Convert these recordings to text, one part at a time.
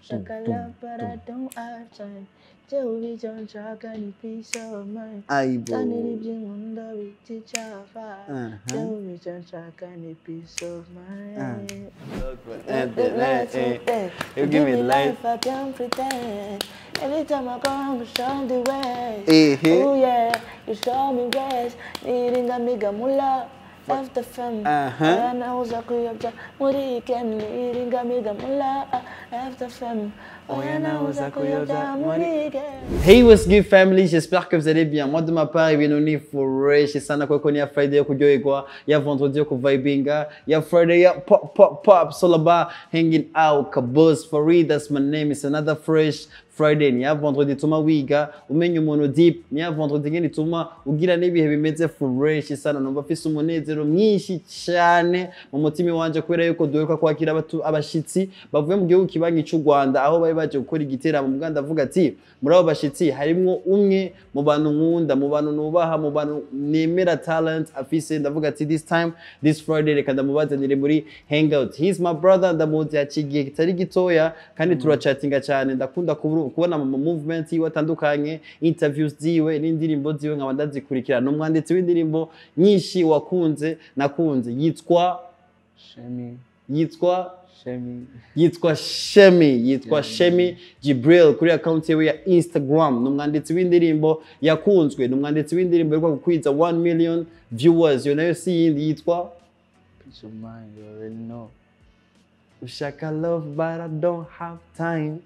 Shaka love, but I don't have time. Till we don't talk any peace of mind. Muririmvyi nkunda teacher fire. Till we don't talk any peace of mind. You give me life, I can't pretend. Anytime I come, you show the way. Oh yeah, you show me ways. Niringa miga mula. After fam, na uza kuyabja muri ken niringa miga mula. After fam, na uza kuyabja muri ken. Hey, what's good family? J'espère que vous allez bien. Moi de ma part, bienvenue fresh. Sana kwa koni ya Friday kujoigwa, ya vendredi ku vibinga, ya Friday ya pop. So about hanging out, kabos for real. That's my name. It's another fresh Friday. Ni ya vendredi tuma wiga, umenye umuntu deep. Ni ya vendredi ngeni tuma ugira n'ibihe bimeze fresh sana. Numva fise umunezero mwinshi cyane mu mutima wanje kubera yuko duheruka kwakira abashitsi bavuye mu gihugu kibanyi cy'u Rwanda aho bari baje gukora igiteramo mu Rwanda avuga ati muri abo bashitsi harimwo umwe mu bantu nkunda mu bantu nubaha mu bantu nemera talent afise ndavuga ati this Friday reka ndamubazanire muri hangout. He's my brother, ndamuzi yacigiye kitari gitoya kandi turachatinga cyane. Ndakunda kubona mu movement yiwe atandukanye, interviews ziwe n'indirimbo ziwe nkaba ndazikurikirana. N'umwanditsi w'indirimbo nyinshi wakunze nakunze yitwa Shemi. Yitwa Shemi Jibril kuri account yewe ya Instagram. N'umwanditsi w'indirimbo yakunzwe, n'umwanditsi w'indirimbo yo gukwiza 1 million viewers. Yo nayo si yindi yitwa Peace of mind, you already know. Ushaka love but I don't have time.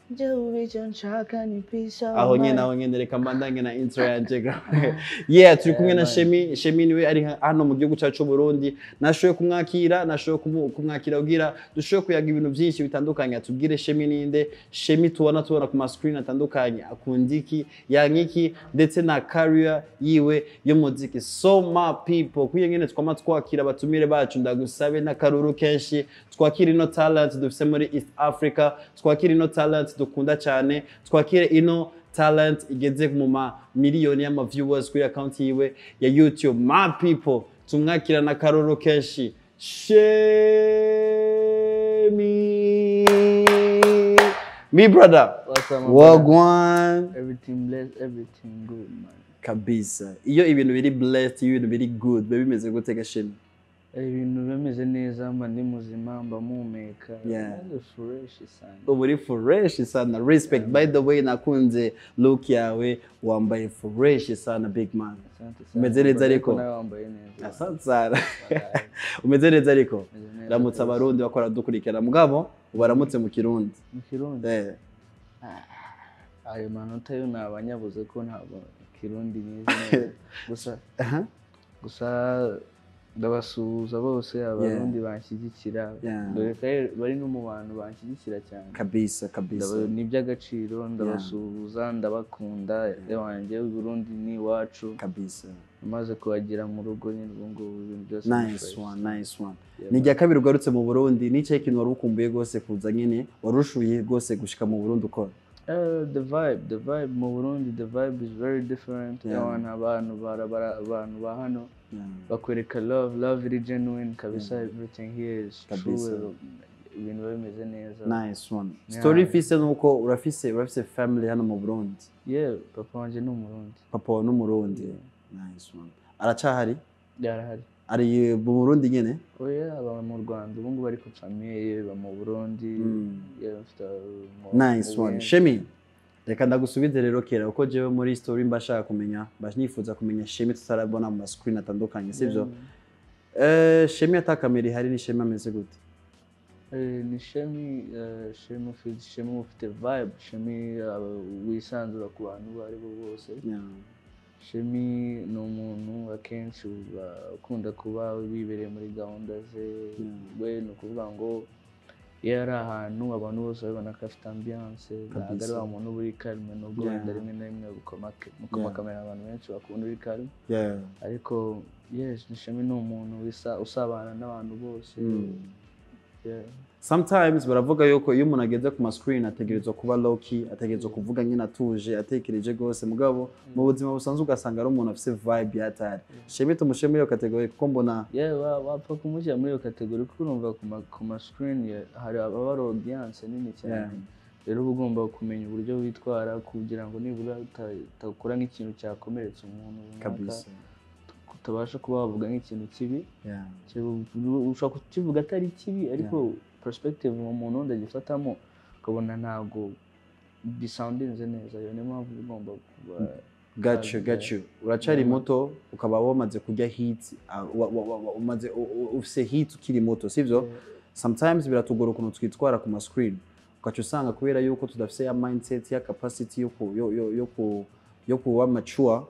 Aho nyene reka mbandange na intro yanje. Yeah, turi kumwe na Shemi. Shemi niwe ari hano mu gihugu cyacu Burundi. Nashoye kumwakira ugira dushoye kuyaga ibintu byinshi bitandukanye. Atubwire Shemi ninde, Shemi tubona ku ma screen atandukanye, akundiki yankiki ndetse na career yiwe yo muziki. So my people, kuye ngene twama twakira batumire bacu, ndagusabe na karuru kenshi twakira ino talent dufise muri East Africa, twakira ino talent dukunda cyane, twakira ino talent igeze mu ma miliyoni y'ama viewers kuri account yiwe ya YouTube. My people, tumwakira na karuru kenshi Shemi. Me brother, wagwan. Everything blessed, everything good, man. Kabisa. Iyo ibintu biri blessed, iyo ibintu biri good, biba bimeze gute Shemi? Ibintu bimeze neza, mba ndi muzima, mba muhumeka. Fresh sana. Uburi fresh sana. Respect. By the way, nakunze look yawe, wambaye fresh sana big man. Umeze neza ariko? Asante sana. Umeze neza ariko? Ramutse abarundi bakora dukurikira mugabo ubaramutse mu Kirundi. Mu Kirundi? Ayo manota yo nabanyabuze ko ntabwo Kirundi neza. Gusa ndabasuhuza bose abarundi banshyigikira. Bari no mu bantu banshyigikira cyane. Kabisa. Ni by'agaciro, ndabasuhuza, ndabakunda. Wanje Burundi ni wacu. Kabisa. Amaze kubagira mu rugo nyine ubwo ibintu byose. Nice one. Ni rya kabiri ugarutse mu Burundi, ni cyo kintu warukumbuye gose kuza nyine, warushuye gose gushika mu Burundi ukora. The vibe mu Burundi, the vibe is very different. Abantu ba hano bakwereka love is genuine kabisa. Everything here is true. Ibintu bimeze neza. Nice one. Story fise nuko urafise family hano mu Burundi. Papa wanje ni Umurundi. Papa wa n'Umurundi. Nice one. Aracahari? Yarahari. Ari mu Burundi nyene? Aba mu Rwanda ubu ngubu ariko famille ba mu Burundi. Nice one. Shemi, reka ndagusubize rero kera uko jewe muri story mbashaka kumenya, nifuza kumenya Shemi tutarabona mu screen atandukanye, sivyo? Shemi atakamera hari ni Shemi ameze gute? Ni Shemi ufite vibe, Shemi wisanzura ku bantu bari bose. Shemi ni umuntu akenshi ukunda kuba wibereye muri gahunda ze. We ni ukuvuga ngo iyo ari ahantu abantu bose babona ko afite ambiance, ntabwo ari wa muntu uri calme, nubwo wenda rimwe na rimwe mukomakamera abantu benshi bakunda uri calme. Ariko Shemi ni umuntu usabana n'abantu bose. sometimes baravuga yuko iyo umuntu ageze ku ma screen ategerezwa kuba low key, ategerezwa kuvuga nyine atuje, atekereje gose, mugabo mu buzima busanzwe ugasanga ari umuntu afise vibe yatari. Shemi tumushe muri iyo category kuko mbona wapfa kumushyira muri iyo category kuko urumva ku ma screen hari ababa audience nini cyane. Rero uba ugomba kumenya uburyo witwara kugira ngo nibura utakora nk'ikintu cyakomeretsa umuntu kabisa, utabasha kuba wavuga nk'ikintu kibi. Ushobora kukivuga atari kibi ariko perspective umuntu wundi agifatamo ukabona ntago bisoundinze neza. Iyo niyo mpamvu ugomba kuba gacu uracari muto ukaba wamaze kujya hit, umaze ufise hit ukiri muto, sivyo? Sometimes biratugora ukuntu twitwara ku ma screen, ukaca usanga kubera yuko tudafise ya mindset ya capacity yo kuba mature,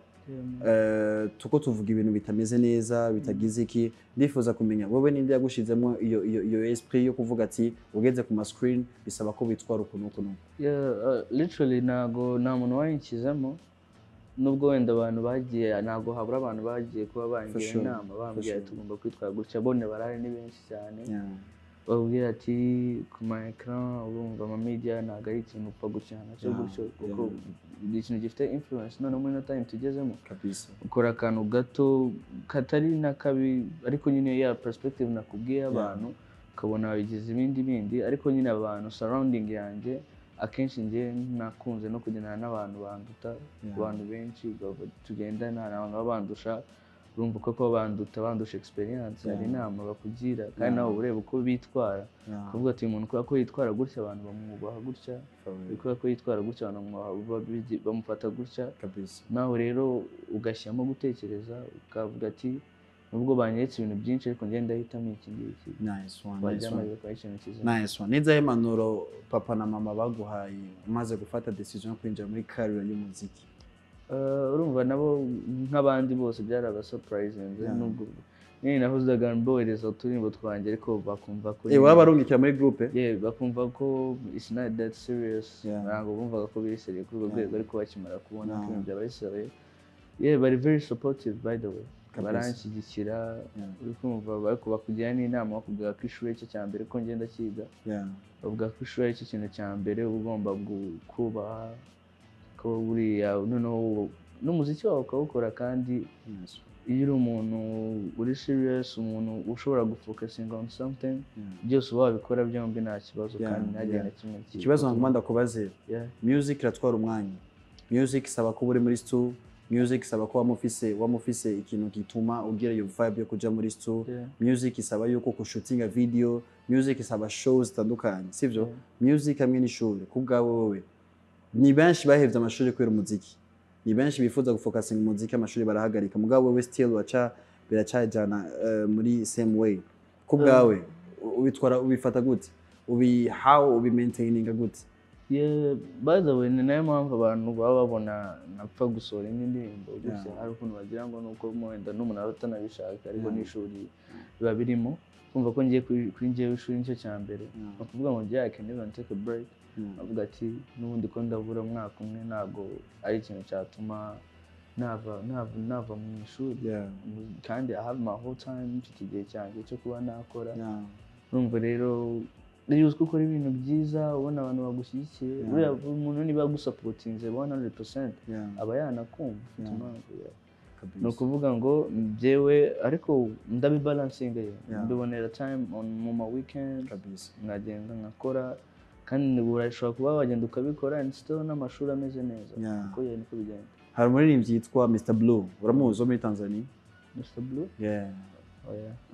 tuko tuvuga ibintu bitameze neza, bitagize iki. Ndifuza kumenya wowe ninde yagushizemo iyo esprit yo kuvuga ati ugeze ku ma screen bisaba ko bitwara ukuntu. Literally nta muntu wayinkizamo, nubwo wenda abantu bagiye, ntago habura abantu bagiye kuba bangira inama bambwira tugomba kwitwara gutya. Bone barari ni benshi cyane babwira ati ku ma ecran urumva ama media ntago ari ikintu upfa gucyana cyo gutyo, kuko ni ikintu gifite influence. None muri no time tugezemo kabisa, ukora akantu gato katari na kabi ariko nyine ya perspective nakubwiye abantu ukabona babigize ibindi ariko nyine abantu surrounding yanjye akenshi ngiye nakunze no kugendana n'abantu banduta, abantu benshi tugendana n'abantu babandusha. Urumva ko bandusha experience, hari inama bakugira kandi nawe ureba uko bitwara, kuvuga ati umuntu ko yitwara gutya abantu bamwubaha gutya, ko yitwara gutya abantu bamufata gutya kabisa. Nawe rero ugashyamo gutekereza ukavuga ati nubwo banyeretse ibintu byinshi ariko ngenda ndahitamo iki ngiki. Nice one. Nizahe manuro papa na mama baguhaye umaze gufata decision yo kwinjira muri career y'umuziki? Urumva nabo nk'abandi bose byari aba surprise nubwo nyine nahuzaga mbohereza uturimbo twanjye ariko bakumva ko wabarungikira muri groupe bakumva ko it's not that serious. Ntabwo bumvaga ko biri serious kuri urwo rwego, ariko bakimara kubona ko ibintu byabaye serious bari very supportive by the way, baranshyigikira. uri kumva bariko bakugira n'inama bakubwira ko ishuri cyo cyambere ko ngenda kiga, bavuga ko ishuri ari cyo kintu cyambere ugomba kubaha, ko buriya noneho n'umuziki wawe ukawukora kandi iyo uri umuntu uri serious, umuntu ushobora gufocusinga on something, byose uba wabikora byombi nta kibazo kandi ntagiye na kimwe. Ikibazo nkunda kubaze, music iratwara umwanya, music isaba ko uri muri studio, music isaba ko wamufise ikintu gituma ugira iyo vibe yo kuja muri studio, music isaba yuko kushutinga video, music isaba shows zitandukanye, sivyo? Music hamwe n'ishuri kubwawe wowe, ni benshi bahevye amashuri kubera umuziki, ni benshi bifuza gufocusinga umuziki amashuri barahagarika, mugabo wewe still biracajana muri same way. Kubwawe ubifata gute? How maintaining gute? By the way, ni nayo mpamvu abantu baba babona napfa gusohora indirimbo gusa hari ukuntu bagira ngo nuko wenda n'umuntu atanabishaka, ariko n'ishuri biba birimo. Kumva ko ngiye kuri njyewe ishuri nicyo cyambere, bakuvuga ngo I can even take a break. Avuga ati n'ubundi ko ndabura umwaka umwe ntabwo ari ikintu cyatuma nava mu ishuri, kandi I have my whole time, mfite igihe cyanjye cyo kuba nakora. Urumva rero iyo uzi gukora ibintu byiza ubona abantu bagushyigikiye, buriya umuntu niba agusapotinze 100% aba yanakumva. Ni ukuvuga ngo njyewe ariko ndabibalansinga, mbibonera time mu ma weekend, nkagenda nkakora kandi urashobora kuba wagenda ukabikora and still n'amashuri ameze neza, kuko niko bigenda. Hari umuririmbyi yitwa Mr Blue, uramuzi wo muri Tanzania? Mr Blue?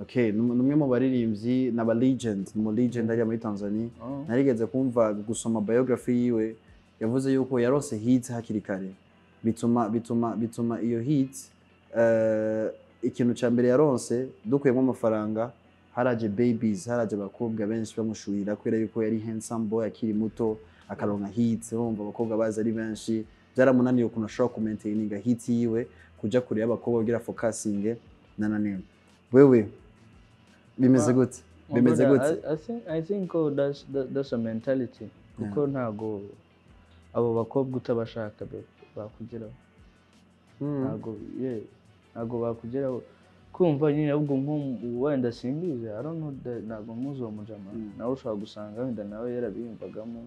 Okay, numwe mu baririmbyi n'aba legend, mu legend ari muri Tanzania. Narigeze kumva gusoma biography yiwe, yavuze yuko yarose hits hakiri kare, bituma iyo hits ikintu cyambere yaronse dukuyemo amafaranga, haraje babies, haraje abakobwa benshi bamushurira kubera yuko yari handsome boy akiri muto, akaronka hits. Urumva abakobwa baza ari benshi, byaramunaniye ukuntu ashobora kumaintaininga hits yiwe, kuja kure y'abakobwa kugira focusing nanane. Wewe bimeze gute? Bimeze gute? I think that's a mentality, kuko ntago abo bakobwa utabashaka bakugeraho, ntago bakugeraho. kumva nyine ahubwo nko wenda simbizi I don't know ntabwo muzi uwo mujama nawe ushobora gusanga wenda nawe yarabiyumvagamo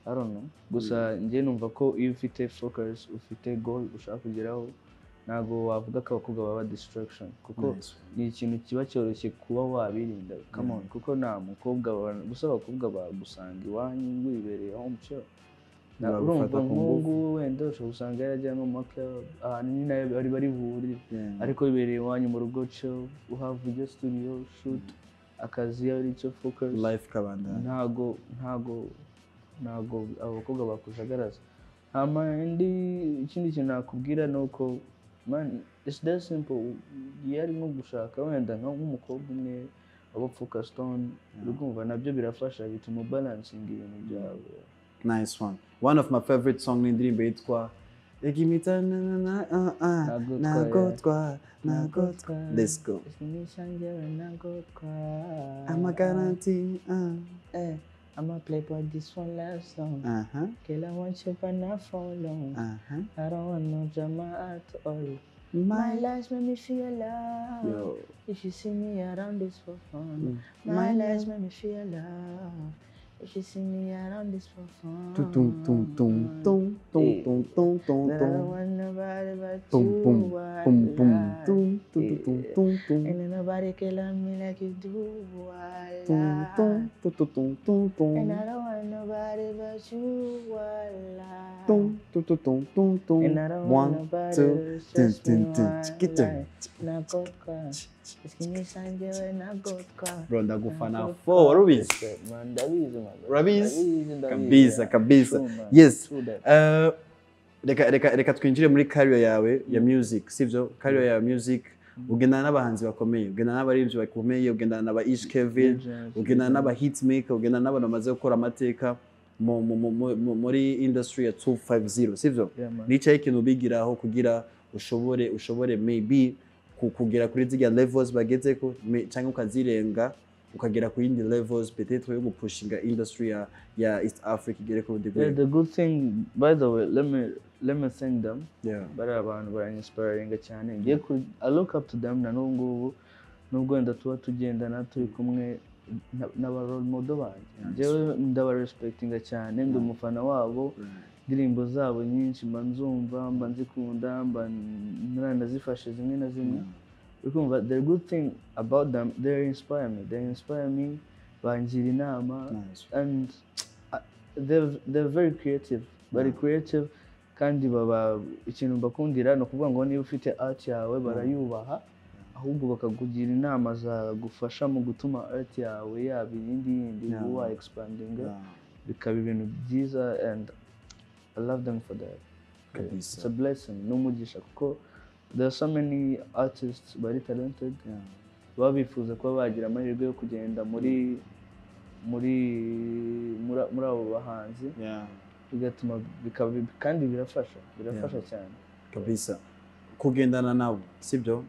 I don't know gusa njye numva ko iyo ufite focus ufite goal ushaka kugeraho ntabwo wavuga ko abakobwa baba distraction kuko ni ikintu kiba cyoroshye kuba wabirinda come on kuko nta mukobwa gusa abakobwa bagusanga iwanyu wibereye home chill urumva nk'ubu wenda ushobora gusanga yarajya no maka ahantu nyine bari buri ariko bibereye iwanyu mu rugo chill have your studio shoot akazi ari cyo focus life kabanda ntago abakobwa bakujagaraza ikindi kintu nakubwira ni uko man it's that simple yari nko gushaka wenda nk'umukobwa umwe aba focused on urumva nabyo birafasha bituma balancing ibintu byawe. Nice one of my favorite song ni indirimbo yitwa Egimita nagotwa let's go I'm a guarantee I'm a playboy this one last song girl I want you but not for long I don't want no drama at all my life make me feel love. Yo. If you see me around this for fun my life make me feel love. If you see me around this for fun, I don't want nobody but you. And nobody can love me like you do. And I don't want nobody but you. And I don't want nobody to stress me. Bro, ndagufana fo warubizi kabisa yes reka twinjire muri career yawe ya music sivyo career ya music ugendana n'abahanzi bakomeye ugendana n'abaririmbyi bakomeye ugendana n'aba Ish Kevin ugendana n'aba hitmaker ugendana n'abantu bamaze gukora amateka muri industry ya 250 sivyo nicaye ikintu bigiraho kugira ushobore maybe kugera kuri ziriya levels bageze ko cyangwa ukazirenga ukagera ku yindi levels peut-être yo gupushinga industry ya East Africa igere ku degree. The good thing by the way let me thank them bari abantu bari inspiring cyane I look up to them na nubwo wenda tuba tugendana turi kumwe n'aba role model banje jewe ndaba respectinga cyane ndi umufana wabo indirimbo zabo nyinshi mbanzumva mbanzikunda ndazifashe zimwe na zimwe ukumva the good thing about them they inspire me bangira inama and they're very creative kandi baba ikintu bakundira no kuvuga ngo niba ufite art yawe barayubaha ahubwo bakakugira inama zagufasha mu gutuma art yawe yaba yindi wa expanding bikaba ibintu byiza and I love them for that. It's a blessing. N'umugisha kuko there are so many artists very talented. Babifuza kuba bagira amahirwe yo kugenda muri abo bahanzi. Bigatuma kandi birafasha cyane. Kabisa. Kugendana nabo sibyo?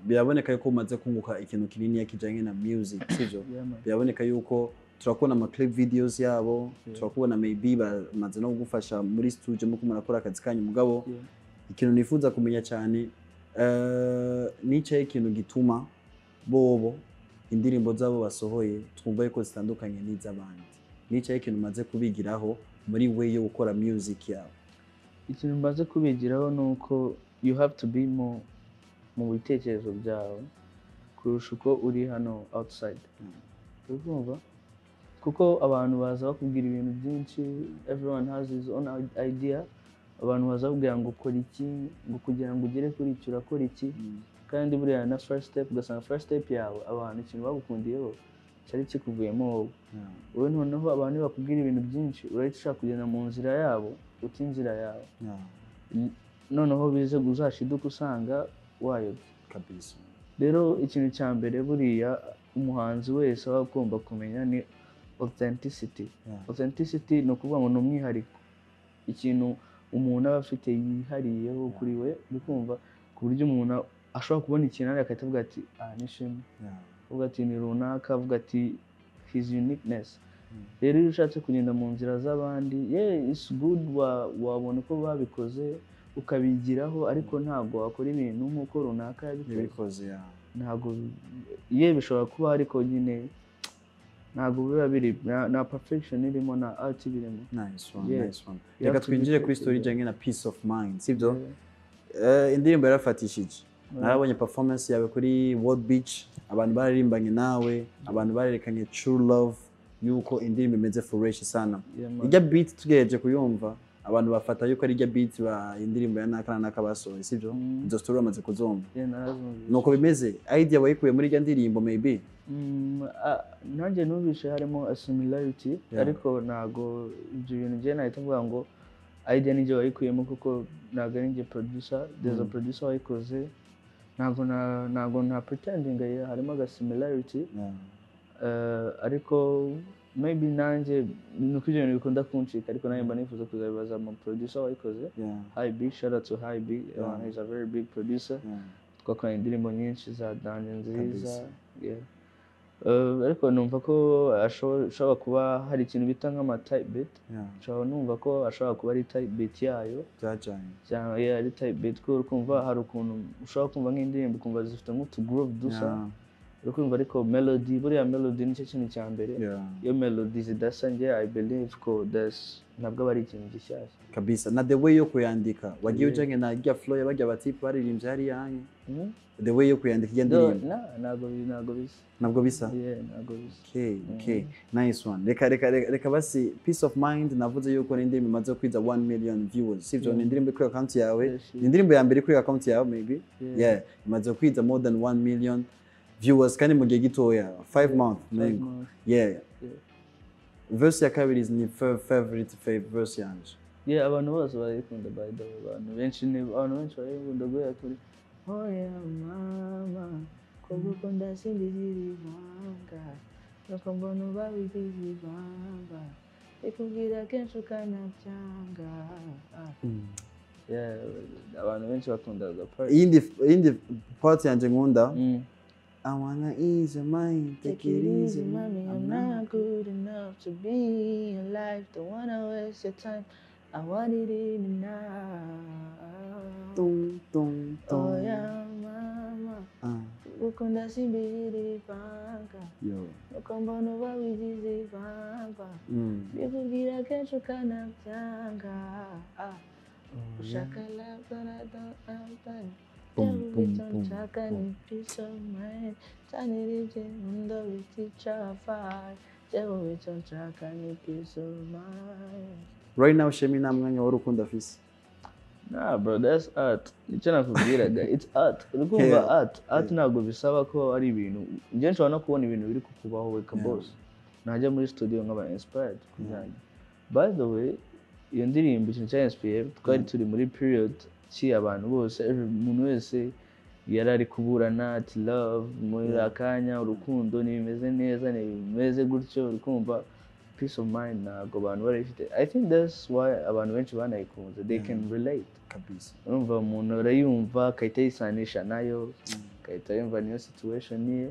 Biraboneka yuko umaze kunguka ikintu kinini yakijanye na music sibyo? Biraboneka yuko turakubona ama clip videos yabo turakubona maybe bamaze no kugufasha muri studio muko murakora akazi kanyu mugabo ikintu nifuza kumenya cyane nicaye ikintu gituma bobo indirimbo zabo basohoye twumva yuko zitandukanye n'iz'abandi nicaye ikintu maze kubigiraho muri way yo gukora music yabo ikintu maze kubigiraho nuko you have to be more mu bitekerezo byawe kurusha uko uri hano outside urumva kuko abantu baza bakubwira ibintu byinshi everyone has his own idea abantu baza bakubwira ngo ukora iki ngo kugira ngo ugere kuri icyo urakora iki kandi buriya na first step ugasanga first step yawe abantu ikintu bagukundiyeho cyari kikuvuyemo wowe noneho abantu bakubwira ibintu byinshi urahita ushaka kugenda mu nzira yabo uti inzira yawe noneho bize uzashiduka usanga wayobye kabisa rero ikintu cya mbere buriya umuhanzi wese aba agomba kumenya ni authenticity. Authenticity no kuvuga ngo n'umwihariko ikintu umuntu aba afite yihariyeho kuri we bikumva ku buryo umuntu ashobora kubona ikintu ari akavuga ati ni Shemi avuga ati ni runaka avuga ati his uniqueness rero iyo ushatse kugenda mu nzira z'abandi it's good wabona ko babikoze ukabigiraho ariko ntabwo wakora ibintu nk'uko runaka yabikoze ntago ye bishobora kuba ariko nyine ntago biba biri na perfection irimo na art birimo. Nice one. Reka twinjire kuri story ijyanye na peace of mind, sibyo? Indirimbo yarafatishije. Narabonye performance yawe kuri World Beach, abantu baririmbanye nawe, abantu barerekanye true love yuko indirimbo imeze fresh sana. Ijya beat tugereje kuyumva, abantu bafata yuko ari ijya beat ba indirimbo ya nakana nakabasohoye, sibyo? Izo story amaze kuzumva. Nuko bimeze, idea wayikuye muri ijya ndirimbo maybe. Nanjye numvise harimo a similarity ariko nago ibyo bintu je nahita mvuga ngo idea nije wayikuyemo kuko nago ari nje producer, there's a producer wayikoze, nago nta pretending harimo a similarity. Ariko maybe nanjye nuko ibyo bintu bikunda kuncika ariko nanjye mba nifuza kuzabibaza mu producer wayikoze. High B, shout out to High B, he's a very big producer. Twakoranye indirimbo nyinshi za danje nziza. Ariko numva ko ashobora kuba hari ikintu bita nk'ama type beat. Ashobora numva ko ashobora kuba ari type beat yayo. Cyangwa ari type beat ko ukumva hari ukuntu ushobora kumva nk'indirimbo ukumva zifite nk'utu groove dusa. Ukumva ariko melody, buriya melody nicyo kintu cya mbere. Iyo melody zidasa nje I believe ko ntabwo ari ikintu gishyashya. Kabisa. Na the way yo kuyandika, wagiye ujanye na ijya flow y'abajya batipe baririmbye hari yanyu. The way yo kuyandika ijya ndirimbo. Ntabwo bisa. Ntabwo bisa. Okay. Nice one. Reka basi peace of mind navuze yuko indirimbo imaze kwiza 1 million viewers. Sivyo ni indirimbo kuri account yawe. Indirimbo ya mbere kuri account yawe maybe. Imaze kwiza more than 1 million viewers kandi mu gihe gitoya 5 months. Verse ya kabiri is ni favorite verse yanje. Abantu bose barikunda by the way. Abantu benshi barikunda goya kuri oya mama kugukunda sindizira ibanga nuko mbona babigize ibanga ikubwira kenshi ukanabyanga. Abantu benshi bakunda part. Indi part yanje nkunda I wanna ease your mind, take it easy, mommy. I'm not good enough to be in life. Don't wanna waste your time. I want it in now. Oh yeah, mama. Ukunda simbiri panga. Ukombona babigize panga. Bikubwira kenshi ukanabyanga. Ushaka love but I don't have time. Right now Shemi nta mwanya w'urukundo afise. Nah bro, that's art. Nicyo nakubwiraga, it's art. Urukumva art ntabwo bisaba ko ari ibintu. Njye nshobora no kubona ibintu biri kukubaho we kaboss. Najya muri studio nkaba inspired kujyanye. By the way, iyo ndirimbo ikintu cya inspired twari turi muri period abantu bose umuntu wese yarari kuburana ati love muri akanya urukundo nimeze neza nimeze gutyo urukumva peace of mind ntabwo abantu barifite. I think that's why abantu benshi banayikunze, they can relate kabisa. Urumva umuntu arayumva akahita yisanisha nayo akahita yumva niyo situation ye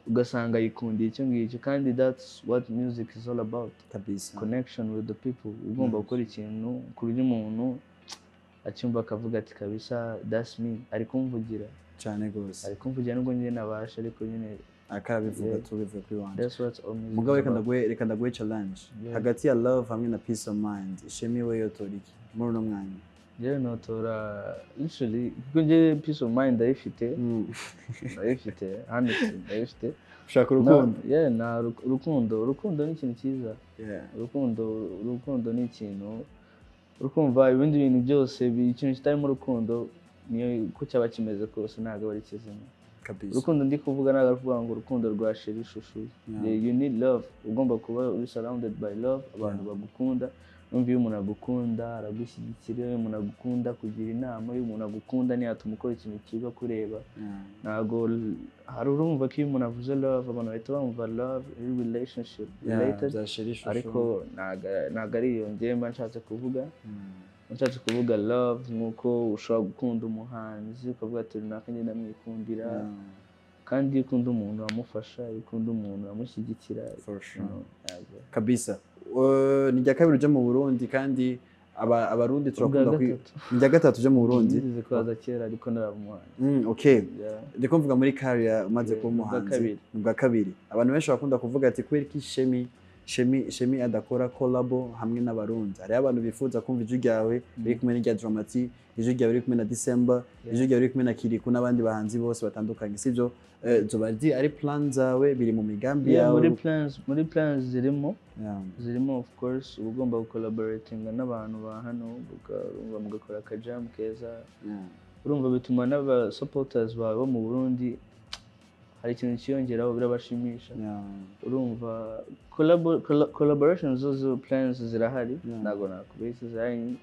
ugasanga yikundiye icyo ngicyo kandi that's what music is all about kabisa. Connection with the people. Ugomba gukora ikintu ku buryo umuntu acyumva akavuga ati kabisa that's me, ari kumvugira cyane gose, ari kumvugira nubwo njye nabasha ariko nyine akabivuga tubivuga kuri wanje. That's what music. Mugabo reka ndaguhe challenge hagati ya love hamwe na peace of mind. Shemi we yotoriki muri no mwanya. Je notora literally kuko nje peace of mind ndayifite. Ndayifite honestly ndayifite. Ushaka urukundo? Na urukundo ni ikintu cyiza. Urukundo ni ikintu urukumva ibindi bintu byose ikintu kitari mu rukundo niyo ko cyaba kimeze kose ntago bari kizima kabisa. Urukundo ndi kuvuga ntago kuvuga ngo urukundo rwa sheri ishusho. You need love. Ugomba kuba uri surrounded by love, abantu bagukunda. Numva iyo umuntu agukunda aragushyigikira, iyo umuntu agukunda kugira inama, iyo umuntu agukunda ntiyatuma ukora ikintu kiba kureba. Ntago hari urumva ko iyo umuntu avuze love abantu bahita bumva love relationship related ariko ntago ari iyo njye mba nshatse kuvuga. Nshatse kuvuga love nkuko ushobora gukunda umuhanzi ukavuga ati runaka njye ndamwikundira kandi iyo ukunda umuntu amufasha, iyo ukunda umuntu amushyigikira kabisa. Ni jya kabiri uje mu Burundi kandi abarundi turakunda njya gatatu je mu Burundi nzize kwaza kera ariko naramuhanye okay ndiko mvuga muri career umaze kuba umuhanzi bwa kabiri abantu benshi bakunda kuvuga ati kweri ki Shemi adakora collabo hamwe n'abarundi hari abantu bifuza kumva ijwi ryawe biri kumwe n'irya Dramati ijwi ryawe biri kumwe na December ijwi ryawe biri kumwe na Kiriku n'abandi bahanzi bose batandukanye sivyo zobazi ari plan zawe biri mu migambi yawe muri plans zirimo of course ugomba collaborating n'abantu ba hano urumva mugakora akajam keza urumva bituma n'aba supporters bawe bo mu Burundi hari ikintu cyiyongeraho birabashimisha urumva collaborations zo plans zirahari nago nakubise zari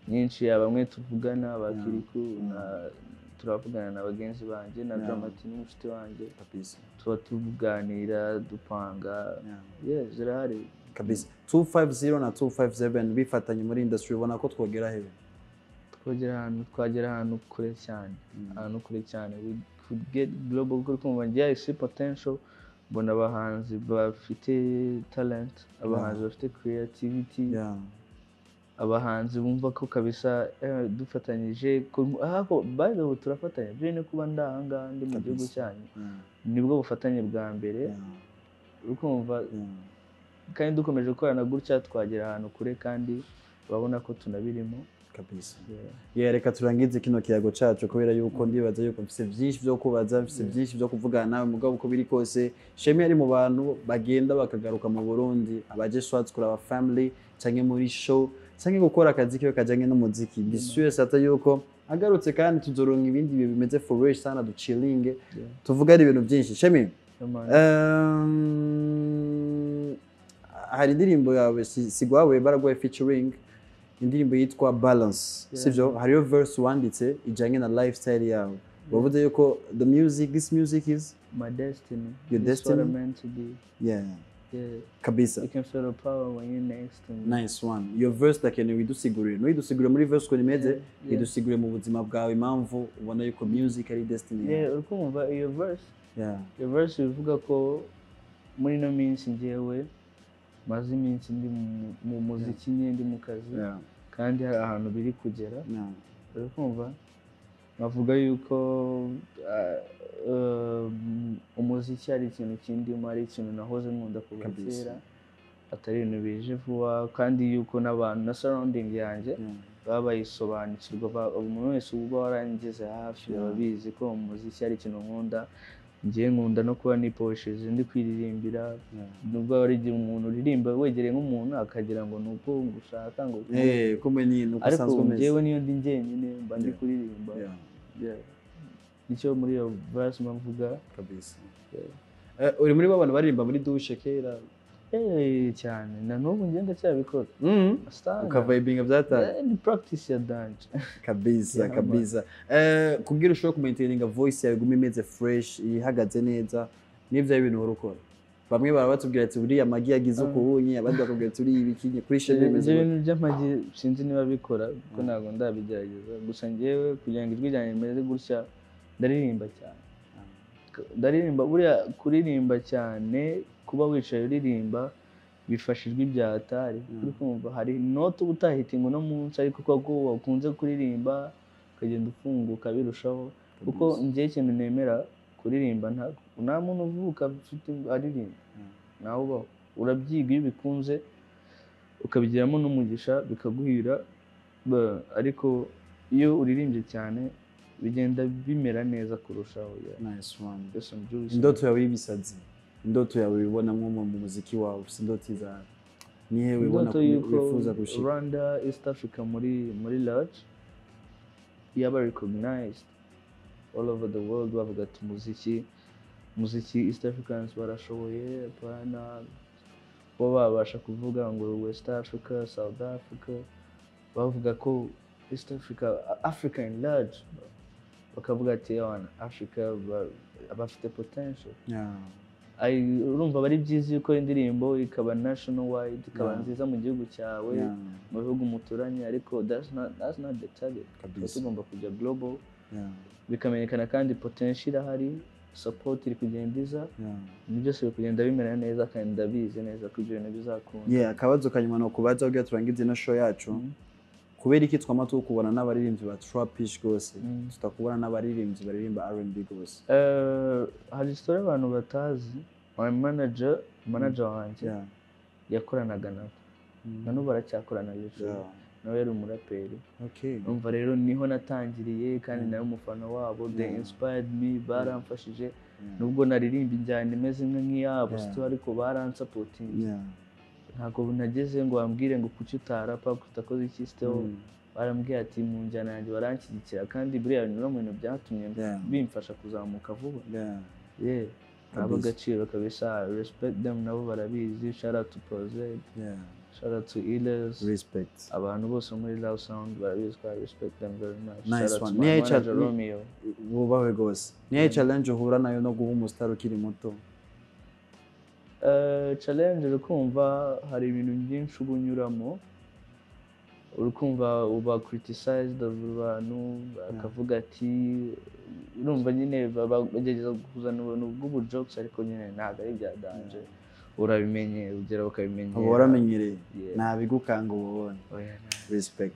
nyinshi abamwe tuvugana abakiriku na turavugana na bagenzi banje na Dramati n'umushiti wanje kabisa tuba tuganira dupanga zirahari kabisa 250 na 257 bifatanye muri industry ubona ko twogera hehe twagera ahantu kure cyane we could get global kuko mbangiye isi potential bona abahanzi bafite talent abahanzi bafite creativity abahanzi bumva ko kabisa dufatanyije aho by the way turafatanya byo ne kuba ndahanga ndi mu gihugu cyanyu nibwo bufatanye bwa mbere ukumva kandi dukomeje gukorana gutya twagera ahantu kure kandi babona ko tunabirimo kabisa reka turangize kino kiyago cacu kubera yuko ndibaza yuko mfise byinshi byo kubaza mfise byinshi byo kuvugana nawe mugabo uko biri kose Shemi ari mu bantu bagenda bakagaruka mu Burundi abaje swats kuraba family canke muri show canke gukora akazi kiwe kajanye n'umuziki bisuye sata yuko agarutse kandi tuzoronka ibindi bimeze fresh sana du chilling tuvuga ari ibintu byinshi Shemi hari indirimbo yawe sigwawe baragwaye featuring indirimbo yitwa Balance sivyo hariyo verse wanditse ijanye na lifestyle yawe bavuze yuko this music is my destiny your destiny what I'm meant to be kabisa you can feel the power when you're next to me nice one your verse lakini widusigurire muri verse ko nimeze widusigurire mu buzima bwawe impamvu ubona yuko music ari destiny ukumva iyo verse bivuga ko muri no minsi ngewe maze iminsi ndi mu muziki ndi mu kazi kandi hari ahantu biri kugera urikumva navuga yuko umuziki ari ikintu kindimo ari ikintu nahoze nkunda kuva kera atari ibintu bije vuba kandi yuko n'abantu na surrounding yanjye baba bayisobanukirwa umuntu wese uba warangeze hafi babizi ko umuziki ari ikintu nkunda ngiye nkunda no kuba niposheje ndi kwiririmbira nubwo ari igihe umuntu uririmba wegereye nk'umuntu akagira ngo nuko ngushaka ngo kumenya nuko usanzwe umeze ariko niyo ndi njyenyine mba ndi kuririmba nicyo muri iyo verse mvuga kabisa uri muri abantu baririmba muri douche kera cyane na n'ubu ngenda cyabikora ukavibinga byataye ni practice ya dance kabisa kubwira ushobora kumaintaininga voice yawe gume imeze fresh ihagaze neza n'ivyo ibintu urukora bamwe baba batubwira ati buriya amagi yagize ukuhunye abandi bakubwira ati uri ibikinye kuri Shemi imeze ibintu by'amagi sinzi niba bikora kuko ntago ndabigerageza gusa ngewe kugira ngo ijwi ryanjye rimeze gutya ndaririmba cyane buriya kuririmba cyane kuba wicaye uririmba bifasha ijwi bya hatari kuri kumva hari note ubutahitinga no munsi ariko ko wakunze kuririmba ukagenda ufunguka birushaho kuko ngiye ikintu nemera kuririmba nta muntu uvuka ufite aririmba nawe ubaho urabyiga iyo bikunze ukabigiramo n'umugisha bikaguhira ariko iyo uririmbye cyane bigenda bimera neza kurushaho nice one indoto yawe y'ibisazi indoto yawe ubonamo mu muziki wawe indoto za nihe ubona ko wifuza gushika Rwanda East Africa muri lodge yaba recognized all over the world bavuga ati muziki East Africans barashoboye bana bo babasha kuvuga ngo West Africa South Africa bavuga ko East Africa in large bakavuga ati Africa bafite potential urumva bari byiza yuko indirimbo ikaba national wide ikaba nziza mu gihugu cyawe mu bihugu muturanye ariko that's not the target tugomba kujya global bikamenyekana kandi potential irahari support iri kugenda iza byose biri kugenda bimera neza kandi ndabizi neza ko ibyo bintu bizakunda akabazo kanyuma no kubaza ubwo turangize no show yacu kubera iki twama tukubona n'abaririmbyi ba trapish gose tutakubona n'abaririmbyi baririmba R&B gose hari story abantu batazi my manager wanje yakoranaga nabo nanu baracyakorana rero nawe yari umuraperi umva rero niho natangiriye kandi nawe umufana wabo they inspired me baramfashije nubwo naririmba injyana imeze nk'iyabo ariko baransupport ntabwo nageze ngo bambwire ngo kuki utarapa kutakoze iki still barambwiye ati mu njyana yanjye baranshyigikira kandi buriya no mu bintu byatumye bimfasha kuzamuka vuba abagaciro kabisa respect them nabo barabizi shout out to Proze shout out to Iles respect abantu bose muri Loud Sound barabizi ko respect them very much nice one ni Romeo bubawe gose ni challenge uhura nayo no guha umustar ukiri muto challenge urukumva hari ibintu byinshi ubunyuramo urukumva uba criticized abantu akavuga ati urumva nyine bagegeza kuzana ubwo jokes ariko nyine ntago ari bya danger urabimenye ugera bakabimenya uramenyereye ntabigukanga ubone respect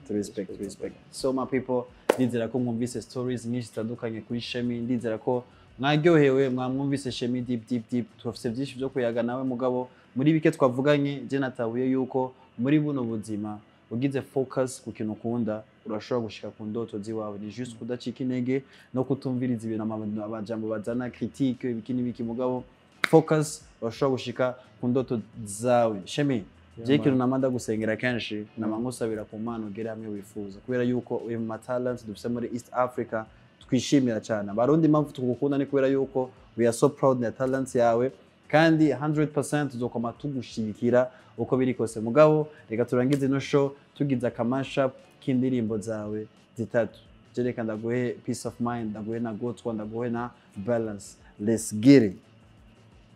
so my people ndizera ko mwumvise stories nyinshi zitandukanye kuri Shemi ndizera ko mwaryohewe mwamwumvise Shemi deep twafise byinshi byo kuyaga nawe mugabo muri bike twavuganye je natabuye yuko muri buno buzima ugize focus ku kintu ukunda urashobora gushika ku ndoto ziwawe ni juste kudacika intege no kutumviriza ibintu abajambo bazana critique ibiki mugabo focus urashobora gushika ku ndoto zawe Shemi je ikintu namanda gusengera kenshi namangusabira ku mana ugere hamwe wifuza kubera yuko uyu talents dufise muri East Africa twishimira cyane abarundi impamvu tugukunda ni kubera yuko we are so proud na talents yawe kandi 100% tuzokoma tugushigikira uko biri kose mugabo reka turangize no show tugize akamashup k'indirimbo zawe zitatu jereka ndaguhe peace of mind ndaguhe na God ndaguhe na balance let's get it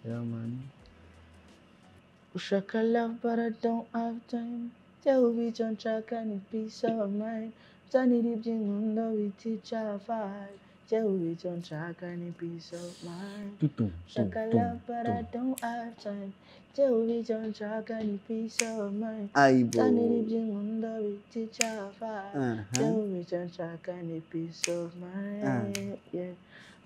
man ushaka love but I don't have time tell me don't track any peace of mind muririmvyi nkunda witicha vibe tell me don't track any peace of mind ushaka love but I don't have time tell me don't track any peace of mind muririmvyi nkunda witicha vibe tell me don't track any peace of mind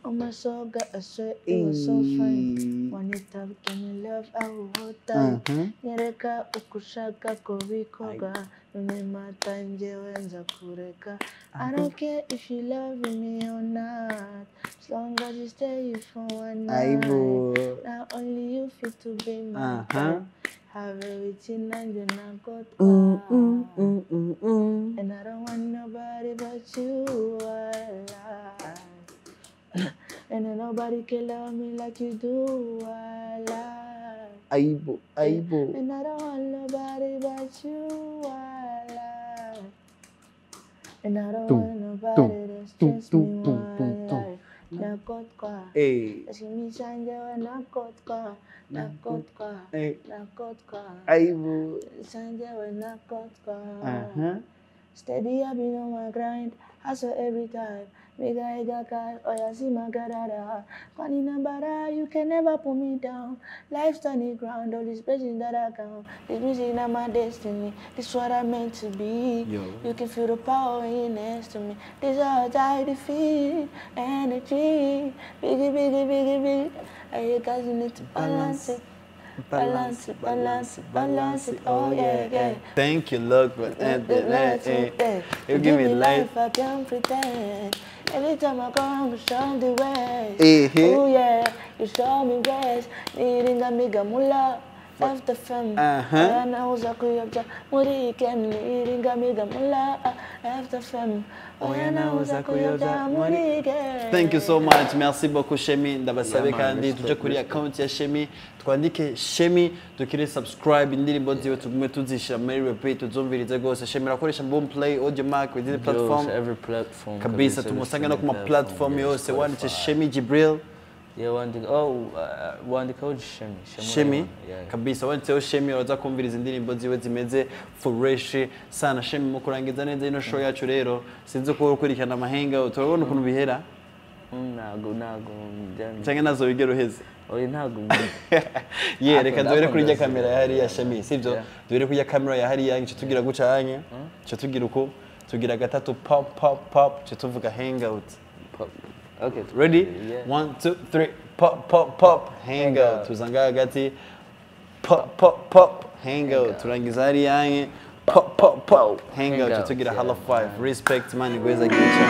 oh my soul got a sweat, it was so fine. When you talk in your love, I will hold tight. Nyereka ukushaka kubikoga, numemata nje wenza kureka. I don't care if you love me or not, as long as you stay for one night. Now only you fit to be my friend. Have everything and you're not got and I don't want nobody but you alive. And then nobody can love me like you do, I lie. Aibo. And I don't want nobody but you, I lie. And I don't want nobody to stress me while I lie. Nakotka. Shimi sanje nakotka. Nakotka. Aibo. Sanje nakotka. Steady, I've been on my grind. Hustle every time. Mega Egaka, Oyazima Garada. Kwanina Bara, you can never put me down. Life's on ground, all these blessings that I count. This music not my destiny. This is what I'm meant to be. You can feel the power when you're next to me. This is how I defeat energy. Biggie. And you guys need to balance it. Balance it, oh yeah. Thank you, look, but you give me life, I can't pretend. Every time I come, you show the way. Oh yeah, you show me ways. Needing a mega mula, after fam. And I was a kuya, muri can needing a mega mula, after fam. Thank you so much. Merci beaucoup Shemi. Ndabasabe kandi tuje kuri account ya Shemi. Twandike Shemi dukire subscribe indirimbo ziwe tugume tuzishira muri repeat tuzumvirize gose. Shemi rakoresha bomb play audio mark with the platform. Every platform. Kabisa tumusanga no kuma platform yose wandike Shemi Jibril. Wandika Shemi kabisa wanditseho Shemi uraza kumviriza indirimbo ziwe zimeze fresh sana. Shemi mu kurangiza neza ino show yacu rero sinzi ko ukurikirana amahenga turabona ukuntu bihera nago cyangwa nazo bigero heze ntago reka duhere kuri ya kamera ya hariya Shemi sibyo duhere kuri ya kamera ya hariya ngice tugira gucanye cyo tugira uko tugira gatatu pop pop pop cyo tuvuga hangout. Okay. Ready? Yeah. 1 2 3 pop pop pop hangout. Tuzanga hagati pop pop pop hangout. Turangiza hari yange pop pop pop hangout. Cyo tugira halo 5. Respect man gweza gicha.